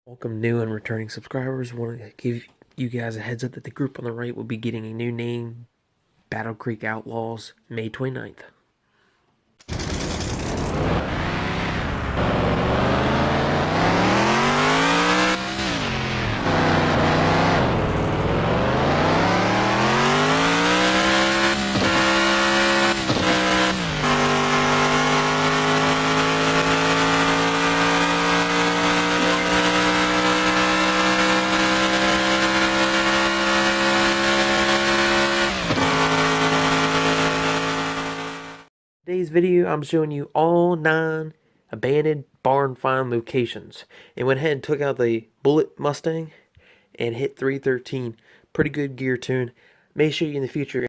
Welcome new and returning subscribers. Want to give you guys a heads up that the group on the right will be getting a new name, Battle Creek Outlaws, May 29th. Today's video, I'm showing you all 9 abandoned barn find locations. And went ahead and took out the Bullet Mustang and hit 313. Pretty good gear tune. May show you in the future.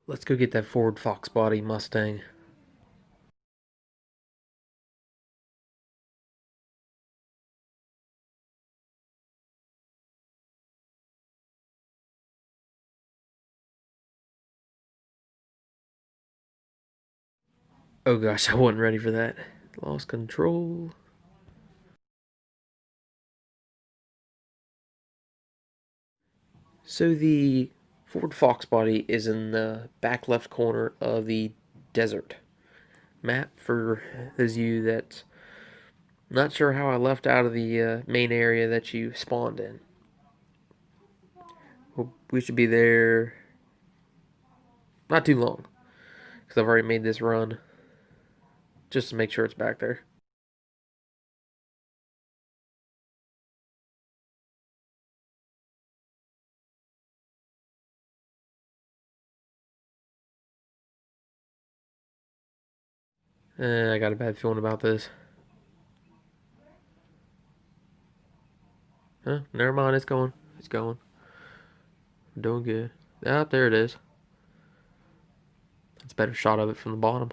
Let's go get that Ford Fox Body Mustang. Oh gosh, I wasn't ready for that. Lost control. So the Ford Fox Body is in the back left corner of the desert map. For those of you that not sure how I left out of the main area that you spawned in. Well, we should be there not too long because I've already made this run just to make sure it's back there. I got a bad feeling about this. Huh? Never mind. It's going. It's going. I'm doing good. Ah, there it is. That's a better shot of it from the bottom.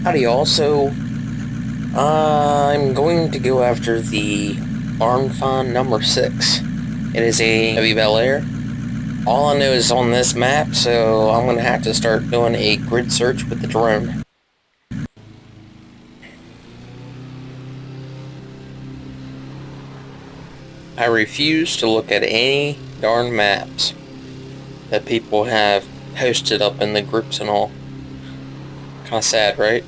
Howdy all, so I'm going to go after the Arnfon number 6. It is a heavy Bel Air. All I know is on this map, so I'm going to have to start doing a grid search with the drone. I refuse to look at any darn maps that people have posted up in the groups and all. Kinda sad, right?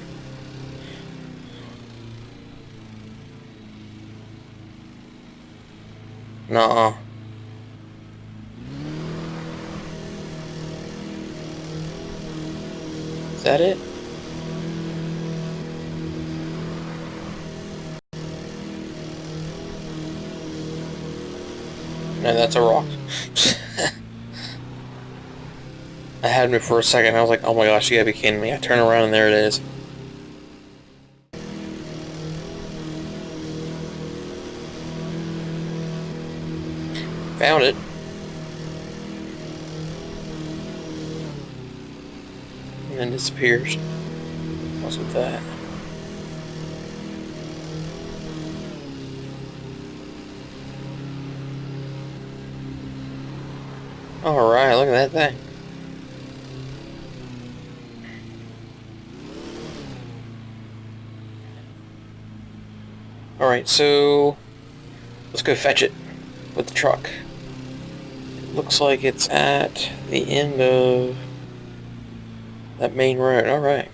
Nuh-uh. Is that it? No, that's a rock. I had me for a second. I was like, oh my gosh, you gotta be kidding me. I turn around and there it is. Found it. And then disappears. What's with that? Alright, look at that thing. Alright, so let's go fetch it with the truck. It looks like it's at the end of that main road. Alright.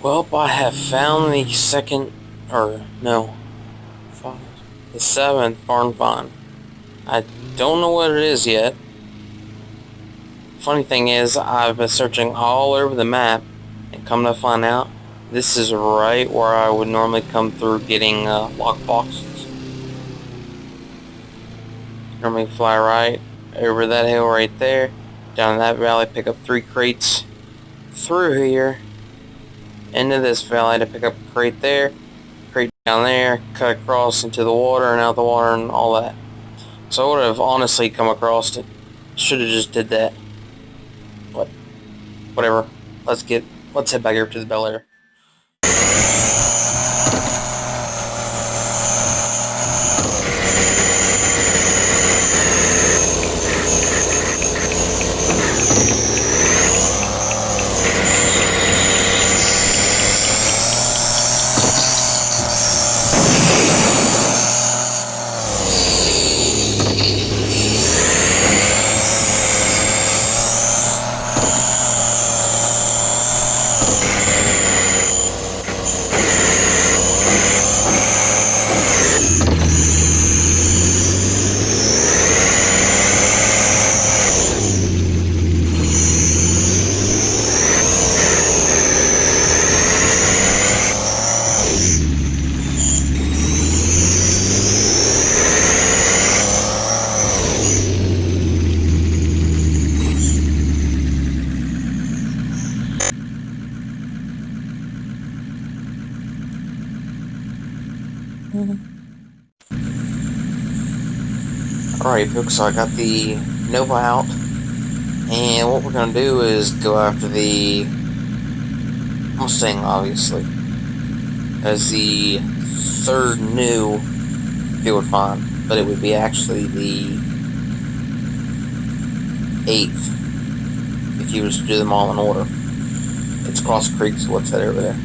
Well, I have found the second, or no, the seventh barn find. I don't know what it is yet. Funny thing is, I've been searching all over the map, and come to find out, this is right where I would normally come through getting lock boxes. Normally fly right over that hill right there, down that valley, pick up 3 crates, through here, into this valley to pick up a crate there, crate down there, cut across into the water and out the water and all that. So I would have honestly come across it. Should have just did that. But whatever. Let's head back here to the Bel Air. Alright folks, so I got the Nova out, and what we're going to do is go after the Mustang, obviously, as the third new field find, but it would be actually the 8th if you was to do them all in order. It's Cross Creek, so what's that over there?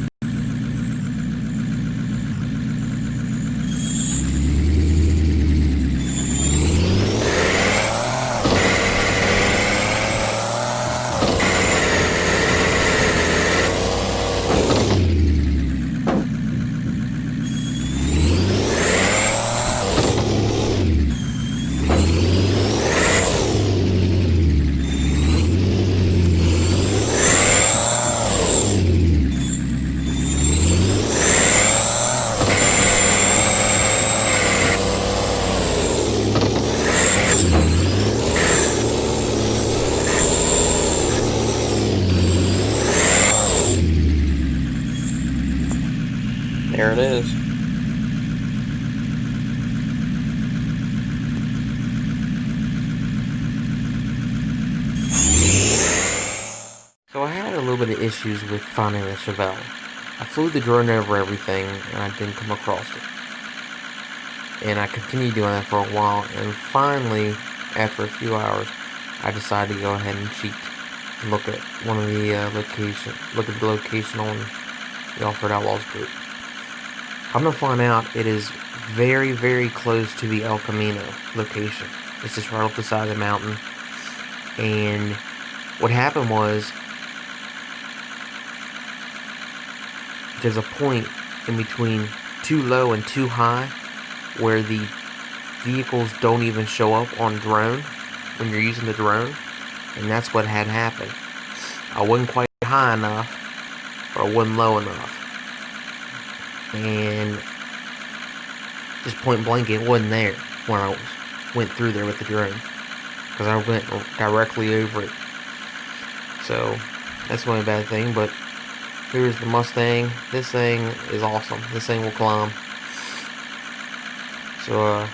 There it is. issues with finding the Chevelle. I flew the drone over everything and I didn't come across it. And I continued doing that for a while, and finally, after a few hours, I decided to go ahead and cheat and look at one of the location on the Off-Road Outlaws group. I'm gonna find out it is very, very close to the El Camino location. It's just right off the side of the mountain. And what happened was, there's a point in between too low and too high where the vehicles don't even show up on drone when you're using the drone, and that's what had happened. I wasn't quite high enough, but I wasn't low enough, and just point blank, it wasn't there when I went through there with the drone, because I went directly over it. So that's one bad thing. But here's the Mustang. This thing is awesome. This thing will climb. So,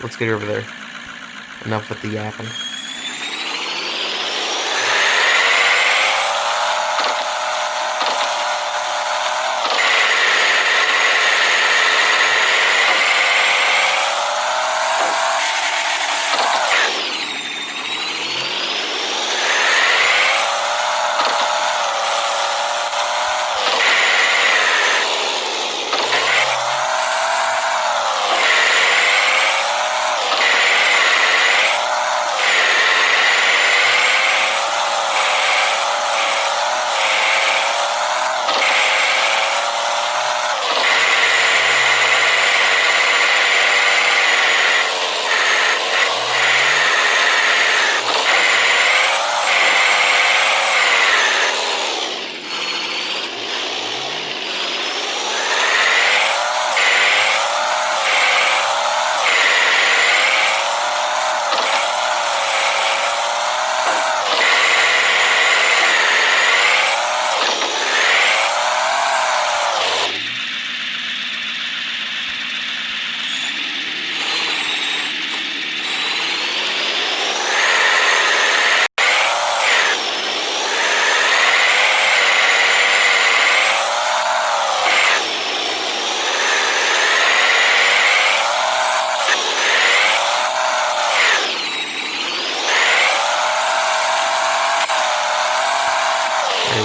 let's get over there. Enough with the yapping.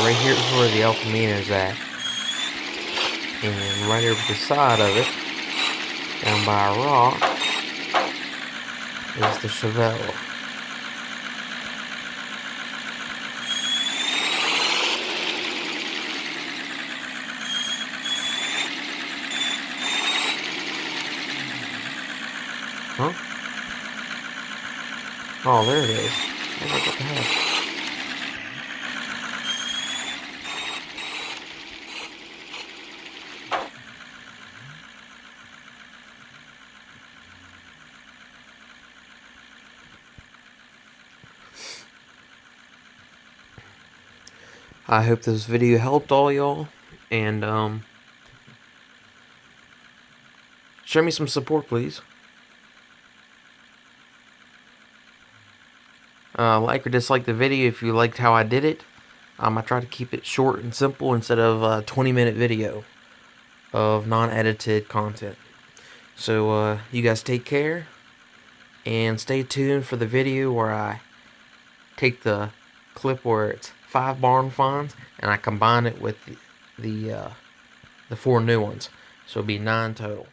Right here is where the El Camino is at, and right over the side of it, down by a rock, is the Chevelle. Huh? Oh, there it is. I was like, what the heck? I hope this video helped all y'all, and show me some support, please. Like or dislike the video if you liked how I did it. I try to keep it short and simple instead of a 20-minute video of non-edited content. So you guys take care, and stay tuned for the video where I take the clip where it's 5 barn finds and I combine it with the 4 new ones, so it'll be 9 total.